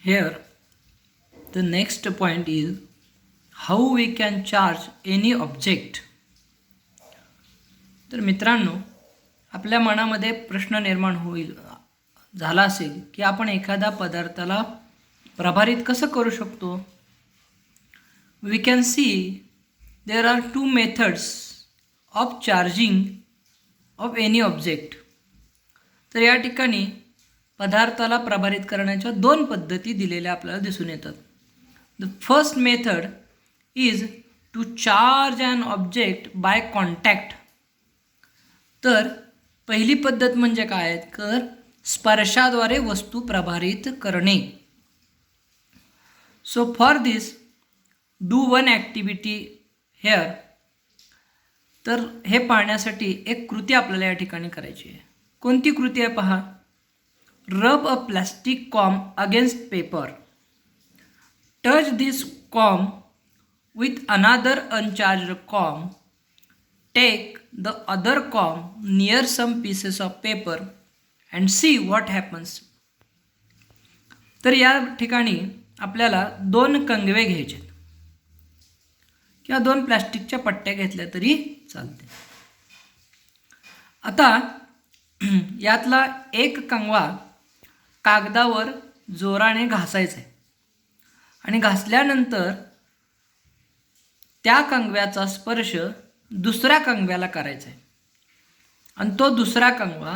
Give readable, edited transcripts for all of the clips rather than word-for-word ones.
Here, the next point is how we can charge any object. तर मित्रांनो, आपल्या मनामध्ये प्रश्न निर्माण झाला असेल की आपण एखाद्या पदार्थाला प्रभारित कसं करू शकतो. We can see there are two methods of charging of any object. तर या ठिकाणी पदार्थाला प्रभारित करण्याच्या दोन पद्धती दिलेल्या आपल्याला दिसून येतात. The first method is to charge an object by contact. तर पहिली पद्धत म्हणजे काय तर स्पर्शाद्वारे वस्तू प्रभारित करणे. So for this do one activity hair. तर हे पाहण्यासाठी एक कृती आपल्याला या ठिकाणी करायची आहे. कोणती कृती आहे पहा. Rub a plastic com against paper. Touch this com with another uncharged comb. Take the other comb near some pieces of paper and see what happens. तर या ठिकाणी आपल्याला दोन कंगवे घ्यायचे किंवा दोन प्लास्टिकच्या पट्ट्या घेतल्या तरी चालते. आता यातला एक कंगवा कागदावर जोराने घासायचा आहे आणि घासल्यानंतर त्या कंगव्याचा स्पर्श दुसऱ्या कंगव्याला करायचा आहे आणि तो दुसरा कंगवा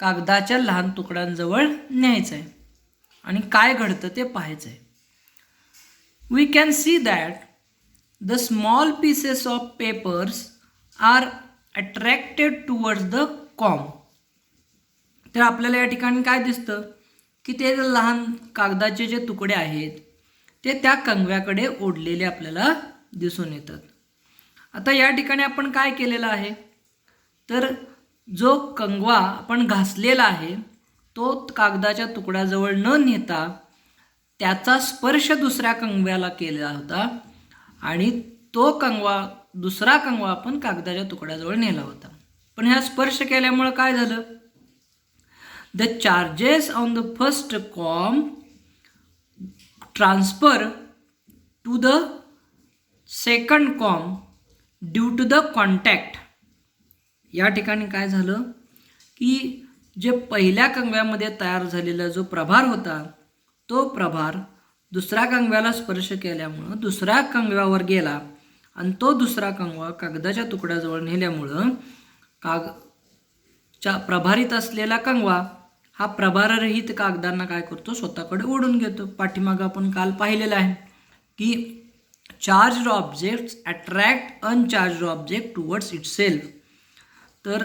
कागदाच्या लहान तुकड्यांजवळ न्यायचा आहे आणि काय घडतं ते पाहायचं आहे. We can see that the small pieces of papers are attracted towards the comb. तर आपल्याला या ठिकाणी काय दिसतं की ते लहान कागदाचे जे तुकडे आहेत ते त्या कंगव्याकडे ओढलेले आपल्याला दिसून येतात. आता या ठिकाणी आपण काय केलेलं आहे तर जो कंगवा आपण घासलेला आहे तो कागदाच्या तुकड्याजवळ न नेता त्याचा स्पर्श दुसऱ्या कंगव्याला केला होता आणि तो कंगवा दुसरा कंगवा आपण कागदाच्या तुकड्याजवळ नेला होता. पण ह्या स्पर्श केल्यामुळे काय झालं. The charges on the first comb transfer to the second comb due to the contact. या ठिकाणी काय झालं की जे पहिल्या कंगव्यामध्ये तयार झालेला जो प्रभार होता तो प्रभार दुसऱ्या कंगव्याला स्पर्श केल्यामुळं दुसऱ्या कंगव्यावर गेला आणि तो दुसरा कंगवा कागदाच्या तुकड्याजवळ नेल्यामुळं प्रभारित असलेला कंगवा हा प्रभाररहित कागदांना काय करतो स्वतःकडे ओढून घेतो. पाठीमागं आपण काल पाहिलेलं आहे की charged objects attract uncharged object towards itself. तर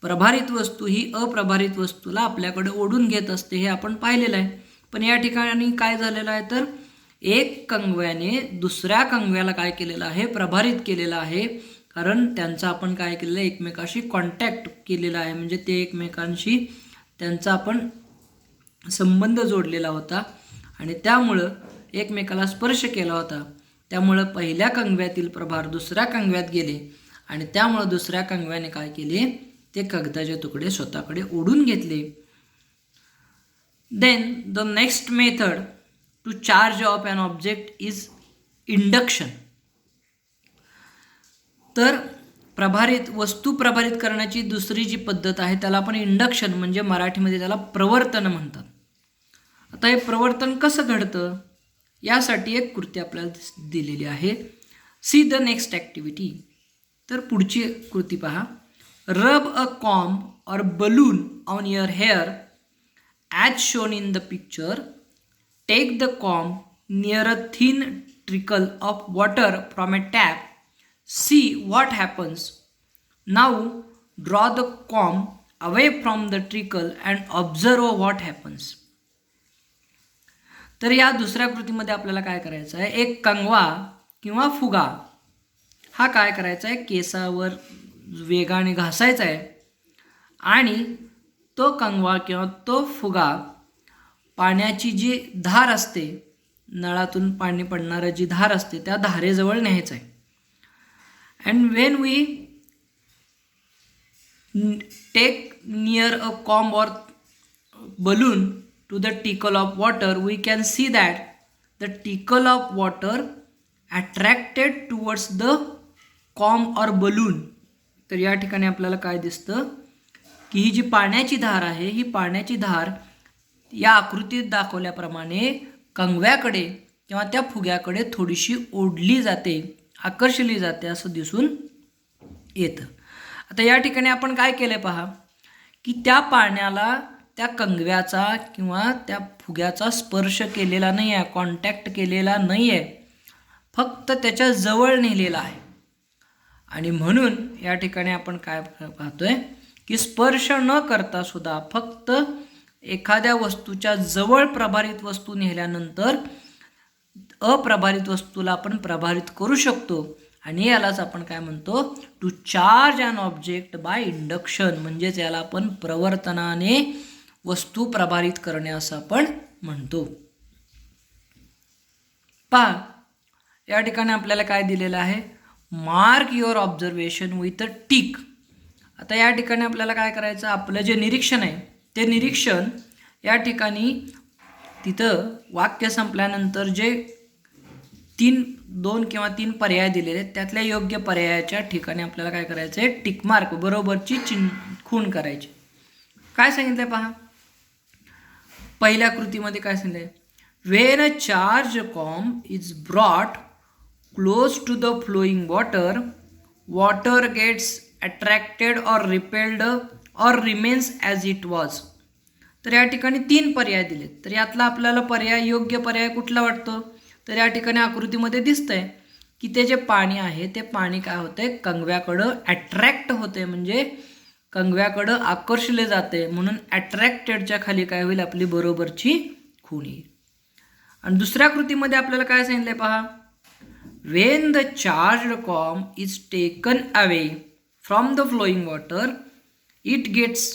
प्रभारित वस्तू ही अप्रभारित वस्तूला आपल्याकडे ओढून घेत असते हे आपण पाहिलेलं आहे. पण या ठिकाणी काय झालेलं आहे तर एक कंगव्याने दुसऱ्या कंगव्याला काय केलेलं आहे प्रभारित केलेलं आहे. कारण त्यांचा आपण काय केलेलं आहे एकमेकाशी कॉन्टॅक्ट केलेला आहे म्हणजे ते एकमेकांशी त्यांचा आपण संबंध जोडलेला होता आणि त्यामुळं एकमेकाला स्पर्श केला होता. त्यामुळं पहिल्या कंगव्यातील प्रभार दुसऱ्या कंगव्यात गेले आणि त्यामुळं दुसऱ्या कंगव्याने काय केले ते कागदाचे तुकडे स्वतःकडे ओढून घेतले. Then the next method to charge of an object is induction. तर वस्तू प्रभारित करण्याची दुसरी जी पद्धत आहे त्याला आपण इंडक्शन म्हणजे मराठीमध्ये त्याला प्रवर्तन म्हणतात. आता हे प्रवर्तन कसं घडतं यासाठी एक कृती आपल्याला दिलेली आहे. See the next activity. तर पुढची कृती पहा. Rub a comb or balloon on your hair as shown in the picture. Take the comb near a thin trickle of water from a tap. See what happens. Now draw the comb away from the trickle and observe what happens. तर या दुसऱ्या कृतीमध्ये आपल्याला काय करायचं आहे एक कंगवा किंवा फुगा हा काय करायचा आहे केसावर वेगाने घासायचा आहे आणि तो कंगवा किंवा तो फुगा पाण्याची जी धार असते नळातून पाणी पडणारं जी धार असते त्या धारेजवळ न्यायचं आहे. And when we take near a comb or balloon to the trickle of water, we can see that the trickle of water attracted towards the comb or balloon. तर या ठिकाणी आपल्याला काय दिसतं की ही जी पाण्याची धार आहे, ही पाण्याची धार या आकृतीत दाखवल्याप्रमाणे कंगव्याकडे किंवा त्या फुग्याकडे थोडीशी ओढली जाते, आकर्षली जाते असं दिसून येतं. आता या ठिकाणी आपण काय केलं पहा की त्या पाण्याला त्या कंगव्याचा किंवा त्या फुग्याचा स्पर्श केलेला नाही आहे, कॉन्टॅक्ट केलेला नाही आहे, फक्त त्याच्या जवळ नेलेला आहे. आणि म्हणून या ठिकाणी आपण काय पाहतोय की स्पर्श न करता सुद्धा फक्त एखाद्या वस्तूच्या जवळ प्रभारित वस्तू नेल्यानंतर अप्रभारित वस्तूला आपण प्रभारित करू शकतो. आणि यालाच आपण काय म्हणतो, to charge an object by induction, म्हणजेच याला आपण प्रवर्तनाने वस्तू प्रभारित करणे असं आपण म्हणतो. पहा या ठिकाणी आपल्याला काय दिलेलं आहे, mark your observation with a tick. आता या ठिकाणी आपल्याला काय करायचं, आपलं जे निरीक्षण आहे ते निरीक्षण या ठिकाणी तिथं वाक्य संपल्यानंतर जे 2 किंवा 3 पर्याय दिलेले आहेत त्यातल्या योग्य पर्यायाच्या ठिकाणी आपल्याला काय करायचं आहे, टिक मार्क बरोबरची खूण करायची. काय सांगितलंय पहा, पहिल्या कृतीमध्ये काय सांगितलंय, when a charge comb is brought close to the flowing water, water gets attracted or repelled or remains as it was. तर या ठिकाणी 3 पर्याय दिलेत. तर यातला आपल्याला पर्याय योग्य पर्याय कुठला वाटतो, तर या ठिकाणी आकृतीमध्ये दिसतंय की ते जे पाणी आहे ते पाणी काय होतंय, कंगव्याकडं अट्रॅक्ट होते, म्हणजे कंगव्याकडं आकर्षले जाते, म्हणून अट्रॅक्टेडच्या खाली काय होईल, आपली बरोबरची खूण येईल. आणि दुसऱ्या कृतीमध्ये आपल्याला काय सांगितलंय पहा, when the charge comb is taken away from the flowing water it gets,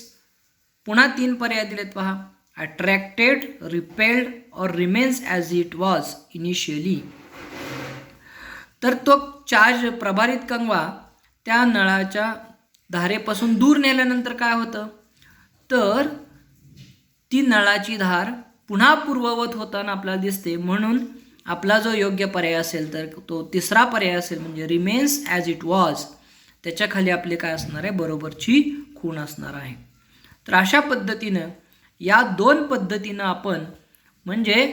पुन्हा 3 पर्याय दिलेत पहा, attracted, repelled or remains as it was initially. तर तो चार्ज प्रभारित कंगवा त्या नळाच्या धारेपासून दूर नेल्यानंतर काय होतं, तर ती नळाची धार पुन्हा पूर्ववत होताना आपल्याला दिसते. म्हणून आपला जो योग्य पर्याय असेल तर तो तिसरा पर्याय असेल, म्हणजे रिमेन्स ॲज इट वॉज, त्याच्या खाली आपले काय असणार आहे, बरोबरची खूण असणार आहे. तर अशा पद्धतीनं या 2 पद्धतीनं आपण म्हणजे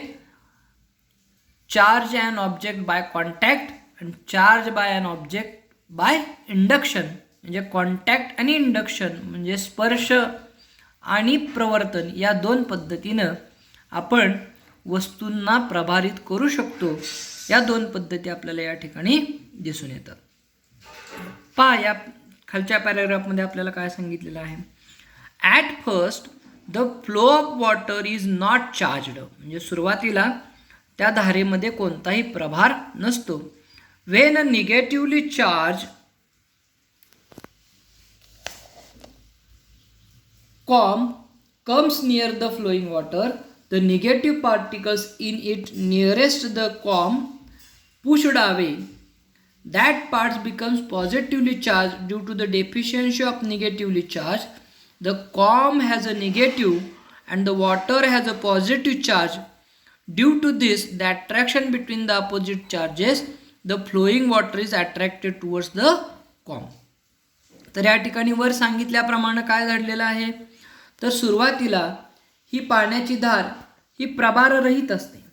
charge and object by contact आणि charge by an object by induction, म्हणजे कॉन्टॅक्ट आणि इंडक्शन म्हणजे स्पर्श आणि प्रवर्तन, या 2 पद्धतीनं आपण वस्तूंना प्रभारित करू शकतो. या 2 पद्धती आपल्याला या ठिकाणी दिसून येतात. पहा या खालच्या पॅराग्राफमध्ये आपल्याला काय सांगितलेलं आहे, at first the flow of water is not charged, म्हणजे सुरुवातीला त्या धारेमध्ये कोणताही प्रभार नसतो. When a negatively charged comb comes near the flowing water, the negative particles in it nearest the comb pushed away, that parts becomes positively charged due to the deficiency of negatively charge. The comb has a negative and the water has a positive charge. Due to this, the attraction between the opposite charges, the flowing water is attracted towards the comb. तर या ठिकाणी वर सांगितल्याप्रमाणे काय घडलेलं आहे, तर सुरुवातीला ही पाण्याची धार ही प्रभाररहित असते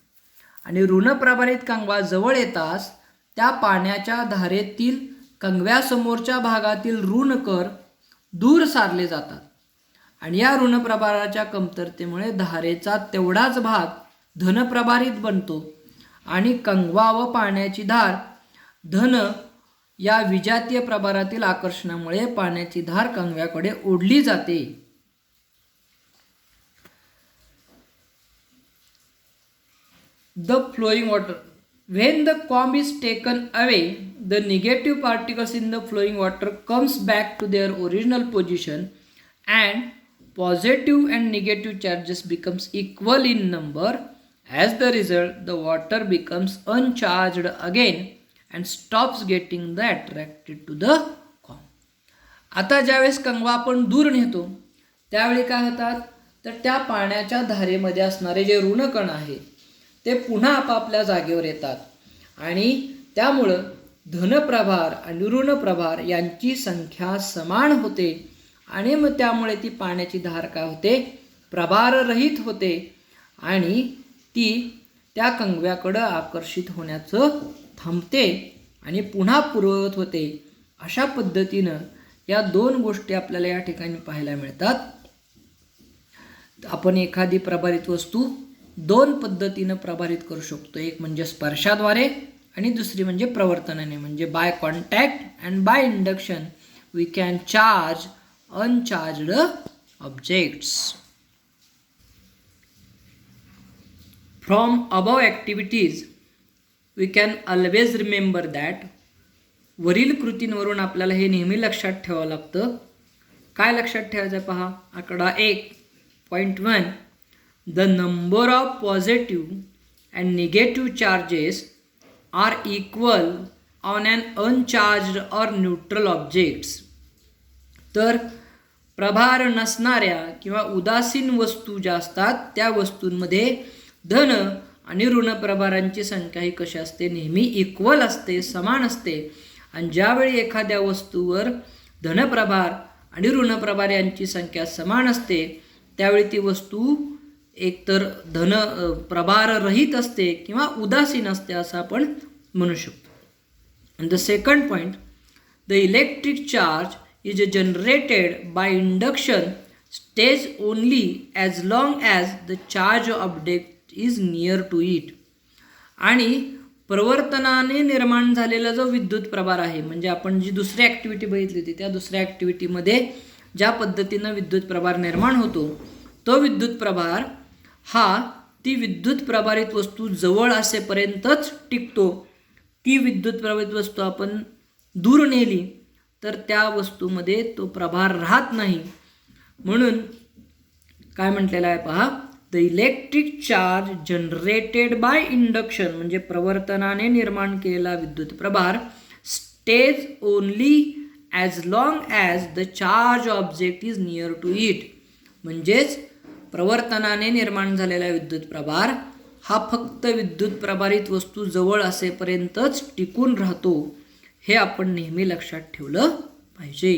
आणि ऋण प्रभारित कंगवा जवळ येताच त्या पाण्याच्या धारेतील कंगव्यासमोरच्या भागातील ऋणकर दूर सारले जातात आणि या ऋणप्रभाराच्या कमतरतेमुळे धारेचा तेवढाच भाग धनप्रभारित बनतो आणि कंगवा व पाण्याची धार धन या विजातीय प्रभारातील आकर्षणामुळे पाण्याची धार कंगव्याकडे ओढली जाते. The flowing water, when the comb is taken away, the negative particles in the flowing water comes back to their original position and positive and negative charges becomes equal in number. As the result, the water becomes uncharged again and stops getting the attracted to the comb. आता ज्यावेळेस कंगवा आपण दूर नेतो त्यावेळी काय होतात, तर त्या पाण्याच्या धारेमध्ये असणारे जे ऋणकण आहेत ते पुन्हा आपापल्या जागेवर येतात आणि त्यामुळं धनप्रभार आणि ऋणप्रभार यांची संख्या समान होते आणि मग त्यामुळे ती पाण्याची धार काय होते, प्रभाररहित होते आणि ती त्या कंगव्याकडं आकर्षित होण्याचं थांबते आणि पुन्हा पूर्ववत होते. अशा पद्धतीनं या दोन गोष्टी आपल्याला या ठिकाणी पाहायला मिळतात. आपण एखादी प्रभारित वस्तू दोन पद्धतीनं प्रभारित करू शकतो. एक म्हणजे स्पर्शाद्वारे आणि दुसरी म्हणजे प्रवर्तनाने, म्हणजे by contact and by induction we can charge uncharged objects. From above activities we can always remember that. वरील कृतींवरून आपल्याला हे नेहमी लक्षात ठेवावं लागतं. काय लक्षात ठेवायचं पहा, आकडा 1.1 the number of positive and negative charges are equal on an uncharged or neutral objects. तर प्रभार नसणाऱ्या किंवा उदासीन वस्तू ज्या असतात त्या वस्तूंमध्ये धन आणि ऋण प्रभारांची संख्या ही कशी असते, नेहमी इक्वल असते, समान असते. आणि ज्यावेळी एखाद्या वस्तूवर धनप्रभार आणि ऋणप्रभार यांची संख्या समान असते त्यावेळी ती वस्तू एकतर प्रभाररहित असते किंवा उदासीन असते असं आपण म्हणू शकतो. And the second point, the electric charge is generated by induction stays only as long as the charge object is near to it. आणि प्रवर्तनाने निर्माण झालेला जो विद्युत प्रभार आहे, म्हणजे आपण जी दुसरी ॲक्टिव्हिटी बघितली होती त्या दुसऱ्या ॲक्टिव्हिटीमध्ये ज्या पद्धतीनं विद्युत प्रभार निर्माण होतो तो विद्युत प्रभार हा ती विद्युत प्रभारित वस्तू जवळ असेपर्यंतच टिकतो. ती विद्युत प्रभारित वस्तू आपण दूर नेली तर त्या वस्तूमध्ये तो प्रभार राहत नाही. म्हणून काय म्हटलेलं आहे पहा, the electric charge generated by induction म्हणजे प्रवर्तनाने निर्माण केलेला विद्युत प्रभार stays only as long as the charge object is near to it. म्हणजेच प्रवर्तनाने निर्माण झालेला विद्युत प्रभार हा फक्त विद्युत प्रभारित वस्तू जवळ असेपर्यंतच टिकून राहतो. हे आपण नेहमी लक्षात ठेवलं पाहिजे.